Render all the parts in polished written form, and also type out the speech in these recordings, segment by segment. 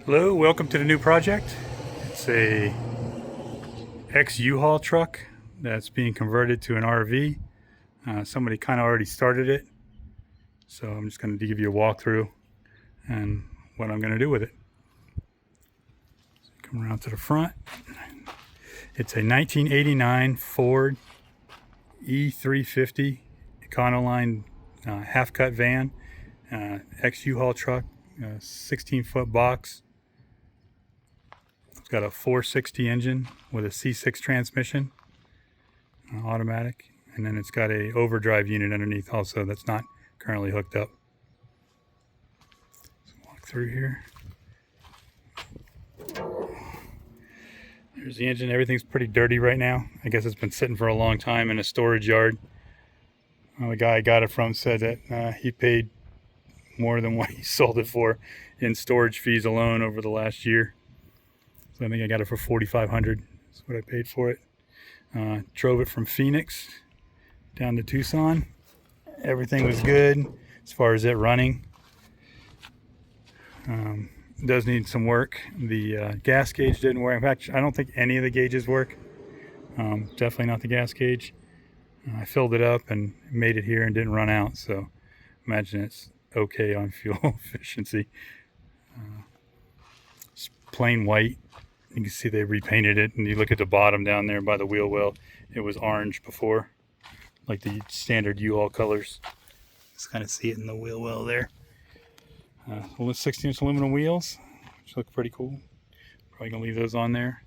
Hello, welcome to the new project. It's a ex-U-Haul truck that's being converted to an RV. Somebody kind of already started it, so I'm just going to give you a walkthrough and what I'm going to do with it. So come around to the front. It's a 1989 Ford E350 Econoline half-cut van, ex-U-Haul truck, 16-foot box. It's got a 460 engine with a C6 transmission, automatic, and then it's got a overdrive unit underneath also that's not currently hooked up. Let's walk through here. There's the engine. Everything's pretty dirty right now. I guess it's been sitting for a long time in a storage yard. Well, the guy I got it from said that he paid more than what he sold it for in storage fees alone over the last year. So I think I got it for $4,500. That's what I paid for it. Drove it from Phoenix down to Tucson. Everything was good as far as it running. It does need some work. The gas gauge didn't work. In fact, I don't think any of the gauges work. Definitely not the gas gauge. I filled it up and made it here and didn't run out. So imagine it's okay on fuel efficiency. It's plain white. You can see they repainted it, and you look at the bottom down there by the wheel well, it was orange before, like the standard U-Haul colors. Just kind of see it in the wheel well there. Well, it's 16-inch aluminum wheels, which look pretty cool. Probably gonna leave those on there.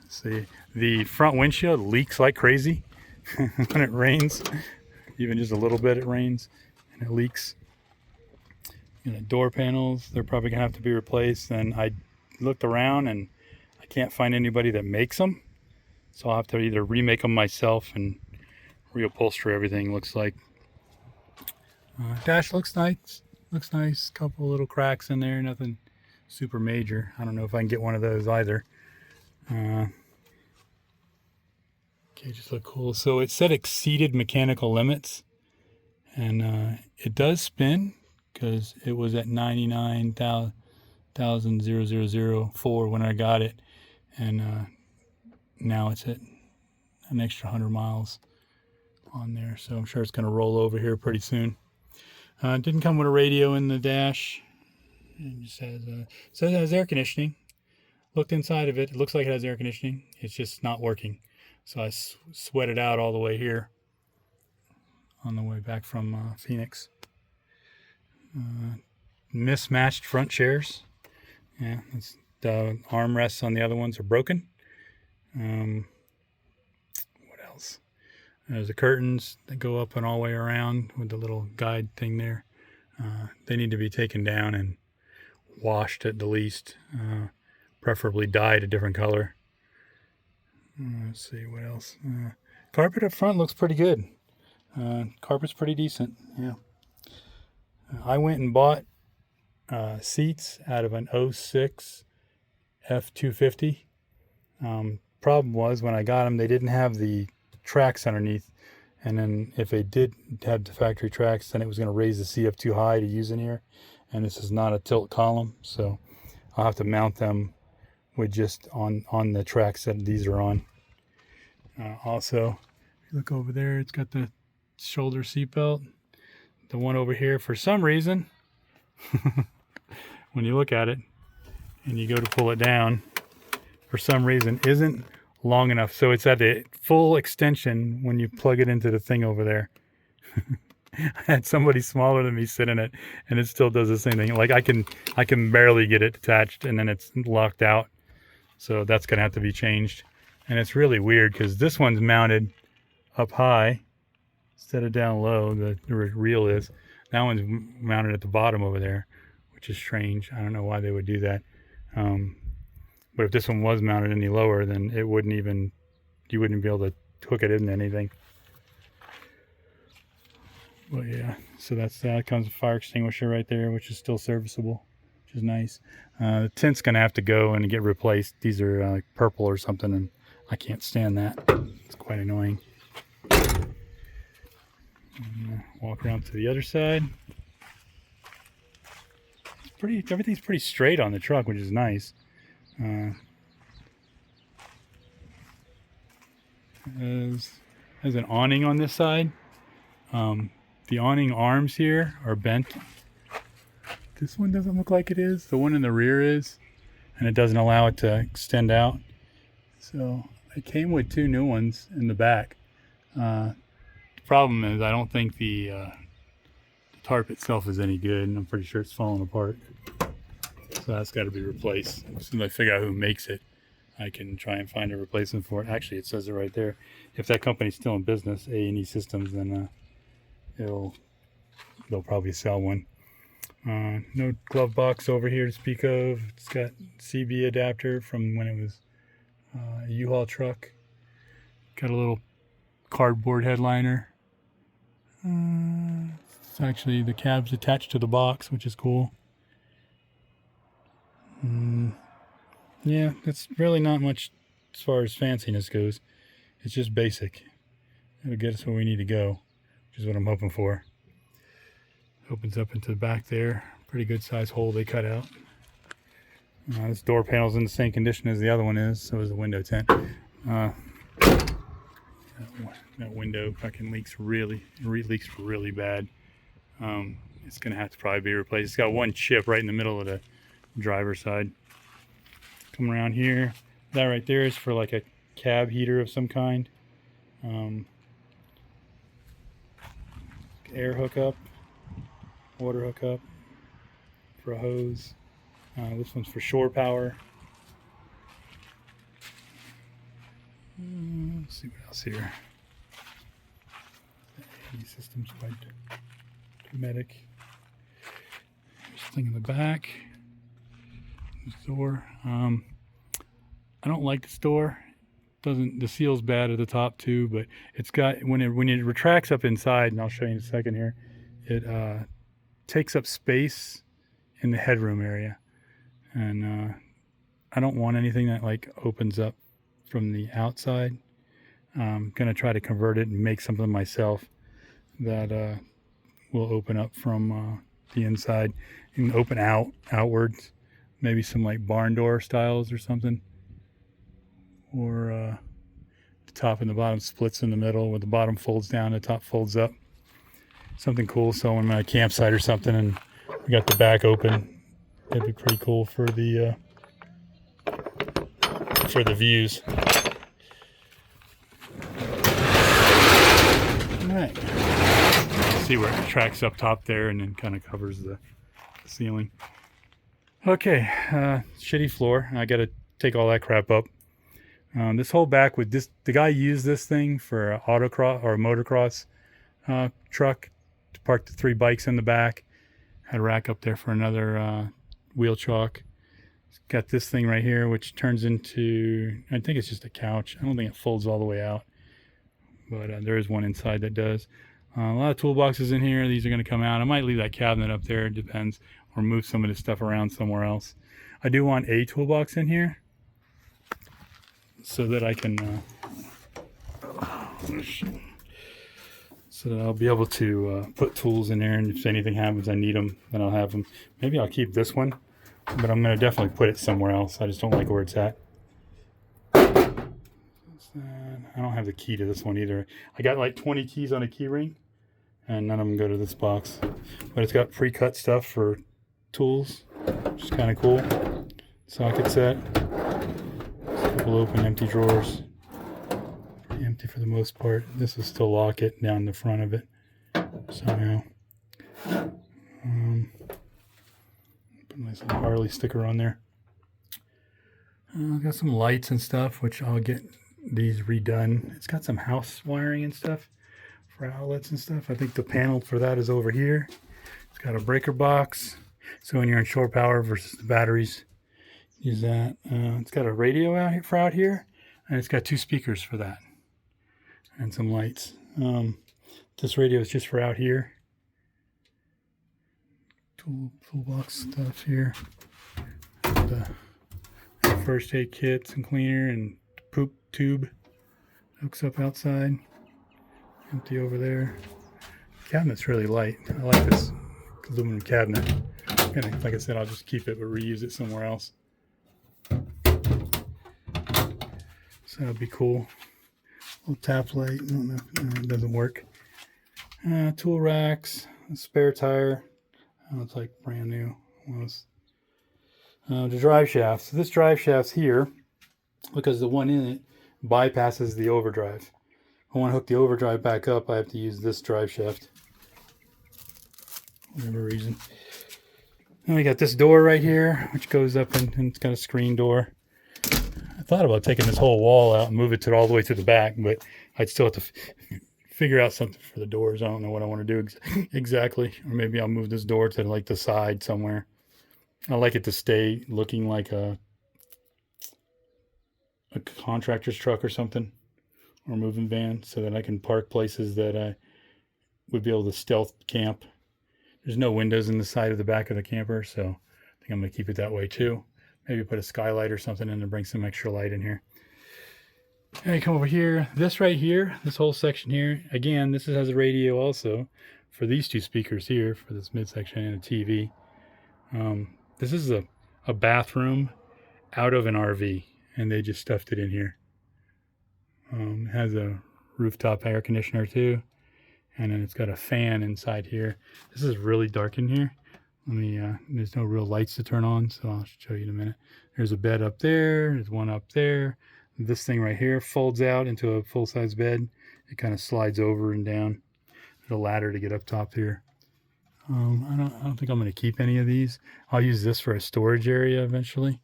Let's see, the front windshield leaks like crazy when it rains. Even just a little bit, it rains and it leaks. And the door panels, they're probably gonna have to be replaced. And I looked around and I can't find anybody that makes them, so I'll have to either remake them myself and reupholster everything. Looks like dash looks nice, couple little cracks in there, nothing super major. I don't know if I can get one of those either. Cages look cool. So it said exceeded mechanical limits, and it does spin because it was at 99,000 when I got it, and now it's at an extra 100 miles on there, so I'm sure it's going to roll over here pretty soon. It didn't come with a radio in the dash. It just says it has air conditioning. Looked inside of it. It looks like it has air conditioning. It's just not working. So I sweated out all the way here on the way back from Phoenix. Mismatched front chairs. Yeah, the armrests on the other ones are broken. What else? There's the curtains that go up and all the way around with the little guide thing there. They need to be taken down and washed at the least. Preferably dyed a different color. Let's see what else. Carpet up front looks pretty good. Carpet's pretty decent. Yeah. I went and bought seats out of an 06 F250. Problem was, when I got them, they didn't have the tracks underneath, and then if they did have the factory tracks, then it was going to raise the seat up too high to use in here, and this is not a tilt column, so I'll have to mount them with just on the tracks that these are on. Also, if you look over there, it's got the shoulder seat belt. The one over here, for some reason, when you look at it and you go to pull it down, for some reason isn't long enough. So it's at the full extension when you plug it into the thing over there. I had somebody smaller than me sit in it, and it still does the same thing. Like I can barely get it attached, and then it's locked out. So that's gonna have to be changed. And it's really weird because this one's mounted up high instead of down low. The reel is. That one's mounted at the bottom over there, which is strange. I don't know why they would do that. But if this one was mounted any lower, then you wouldn't be able to hook it into anything. But yeah, so that comes with a fire extinguisher right there, which is still serviceable, which is nice. The tint's gonna have to go and get replaced. These are like purple or something, and I can't stand that. It's quite annoying. Walk around to the other side. everything's pretty straight on the truck, which is nice. Has an awning on this side. The awning arms here are bent. This one doesn't look like it is. The one in the rear is, and it doesn't allow it to extend out. So it came with 2 new ones in the back. The problem is I don't think the tarp itself is any good, and I'm pretty sure it's falling apart. So that's got to be replaced. As soon as I figure out who makes it, I can try and find a replacement for it. Actually, it says it right there. If that company's still in business, A&E Systems, then they'll probably sell one. No glove box over here to speak of. It's got CB adapter from when it was a U-Haul truck. Got a little cardboard headliner. It's actually, the cab's attached to the box, which is cool. Yeah, that's really not much as far as fanciness goes. It's just basic. It'll get us where we need to go, which is what I'm hoping for. Opens up into the back there. Pretty good size hole they cut out. This door panel's in the same condition as the other one is. So is the window tent. That window fucking leaks really bad. It's gonna have to probably be replaced. It's got one chip right in the middle of the driver's side. Come around here. That right there is for like a cab heater of some kind. Air hookup, water hookup for a hose. This one's for shore power. Let's see what else here. A&E Systems by Medic. There's something in the back. This door. I don't like this door. The seal's bad at the top too, but it's got, when it retracts up inside, and I'll show you in a second here, it takes up space in the headroom area, and I don't want anything that like opens up from the outside. I'm gonna try to convert it and make something myself that will open up from the inside and open outwards. Maybe some like barn door styles or something. Or the top and the bottom splits in the middle, where the bottom folds down, the top folds up. Something cool. So when I'm at a campsite or something and we got the back open, that'd be pretty cool for the views. All right. See where it tracks up top there and then kind of covers the ceiling. Okay, shitty floor. I got to take all that crap up. This whole back with this, the guy used this thing for an autocross or a motocross truck to park the 3 bikes in the back. Had a rack up there for another wheel chalk. It's got this thing right here, which turns into, I think it's just a couch. I don't think it folds all the way out, but there is one inside that does. A lot of toolboxes in here. These are going to come out. I might leave that cabinet up there. It depends. Or move some of this stuff around somewhere else. I do want a toolbox in here so that I can so that I'll be able to put tools in there, and if anything happens I need them, then I'll have them. Maybe I'll keep this one, but I'm going to definitely put it somewhere else. I just don't like where it's at. I don't have the key to this one either. I got like 20 keys on a key ring, and none of them go to this box. But it's got pre-cut stuff for tools, which is kind of cool. Socket set. A couple open empty drawers. Pretty empty for the most part. This will still lock it down the front of it somehow. Put a nice little Harley sticker on there. Got some lights and stuff, which I'll get these redone. It's got some house wiring and stuff for outlets and stuff. I think the panel for that is over here. It's got a breaker box, so when you're in shore power versus the batteries, use that. It's got a radio out here, and it's got 2 speakers for that, and some lights. This radio is just for out here. Toolbox stuff here. The first aid kit, some cleaner, and poop tube hooks up outside. Empty over there. Cabinet's really light. I like this aluminum cabinet. I'm gonna, like I said, I'll just keep it but reuse it somewhere else. So that'd be cool. Little tap light. No, it doesn't work. Tool racks, a spare tire. It's like brand new. The drive shaft. So this drive shaft's here because the one in it bypasses the overdrive. If I want to hook the overdrive back up, I have to use this drive shaft. For whatever reason. Then we got this door right here, which goes up and it's got a screen door. I thought about taking this whole wall out and move it all the way to the back, but I'd still have to figure out something for the doors. I don't know what I want to do exactly. Or maybe I'll move this door to like the side somewhere. I like it to stay looking like a contractor's truck or something, or a moving van, so that I can park places that I would be able to stealth camp. There's no windows in the side of the back of the camper, so I think I'm going to keep it that way too. Maybe put a skylight or something in to bring some extra light in here. And I come over here, this right here, this whole section here. Again, this has a radio also for these two speakers here, for this midsection and a TV. This is a bathroom out of an RV, and they just stuffed it in here. It has a rooftop air conditioner too, and then it's got a fan inside here. This is really dark in here. There's no real lights to turn on, so I'll show you in a minute. There's a bed up there, there's one up there. This thing right here folds out into a full-size bed. It kind of slides over and down. There's a ladder to get up top here. I don't think I'm going to keep any of these. I'll use this for a storage area eventually.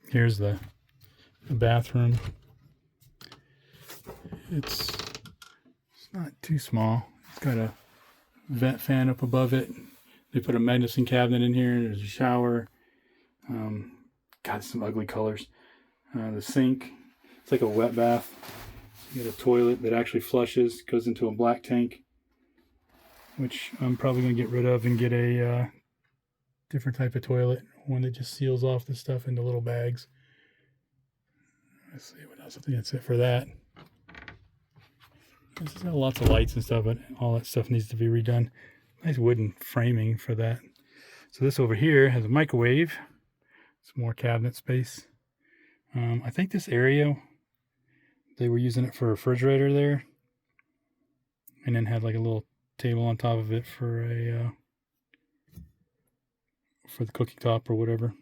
Here's the bathroom. It's not too small. It's got a vent fan up above it. They put a medicine cabinet in here. There's a shower. Got some ugly colors. The sink. It's like a wet bath. You got a toilet that actually flushes, goes into a black tank, which I'm probably going to get rid of and get a different type of toilet, one that just seals off the stuff into little bags. Let's see what else. I think that's it for that. This has got lots of lights and stuff, but all that stuff needs to be redone. Nice wooden framing for that. So this over here has a microwave. Some more cabinet space. I think this area, they were using it for a refrigerator there, and then had like a little table on top of it for the cooking top or whatever.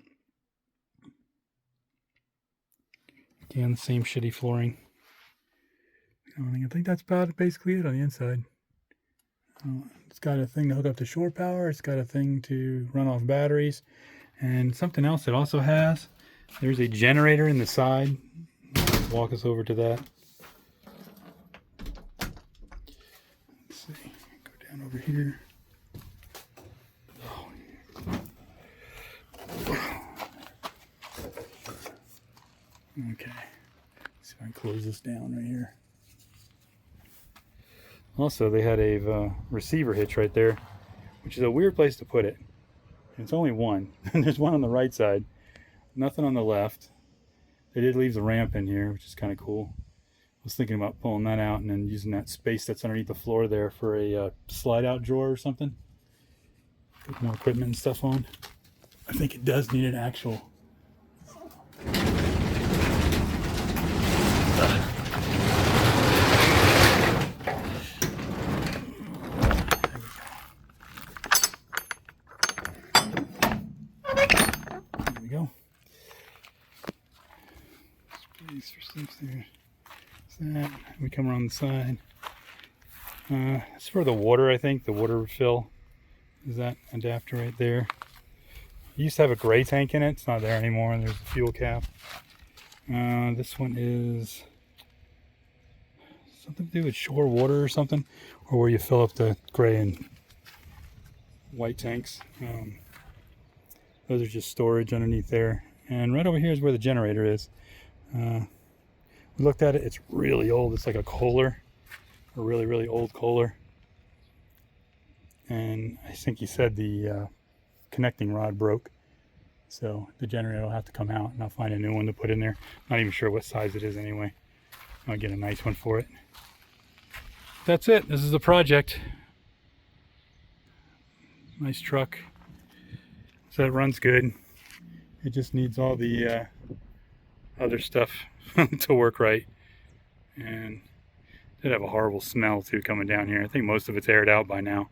Again, the same shitty flooring. I think that's about basically it on the inside. It's got a thing to hook up to shore power. It's got a thing to run off batteries. And something else it also has, there's a generator in the side. Let's walk us over to that. Let's see. Go down over here. Oh. Okay. Let's see if I can close this down right here. Also, they had a receiver hitch right there, which is a weird place to put it. It's only one. There's one on the right side, nothing on the left. They did leave the ramp in here, which is kind of cool. I was thinking about pulling that out and then using that space that's underneath the floor there for a slide-out drawer or something. Put more equipment and stuff on. I think it does need an actual... There. That. We come around the side. It's for the water, I think. The water fill is that adapter right there. It used to have a gray tank in it. It's not there anymore. There's the fuel cap. This one is something to do with shore water or something, or where you fill up the gray and white tanks. Those are just storage underneath there. And right over here is where the generator is. We looked at it. It's really old. It's like a Kohler, a really, really old Kohler. And I think he said the connecting rod broke. So the generator will have to come out and I'll find a new one to put in there. Not even sure what size it is anyway. I'll get a nice one for it. That's it. This is the project. Nice truck. So it runs good. It just needs all the other stuff to work right. And it did have a horrible smell too coming down here. I think most of it's aired out by now.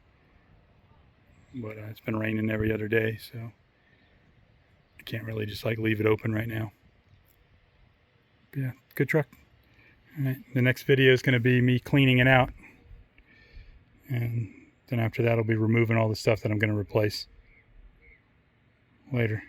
But it's been raining every other day, so I can't really just like leave it open right now. But yeah, good truck. All right, the next video is going to be me cleaning it out. And then after that, I'll be removing all the stuff that I'm going to replace later.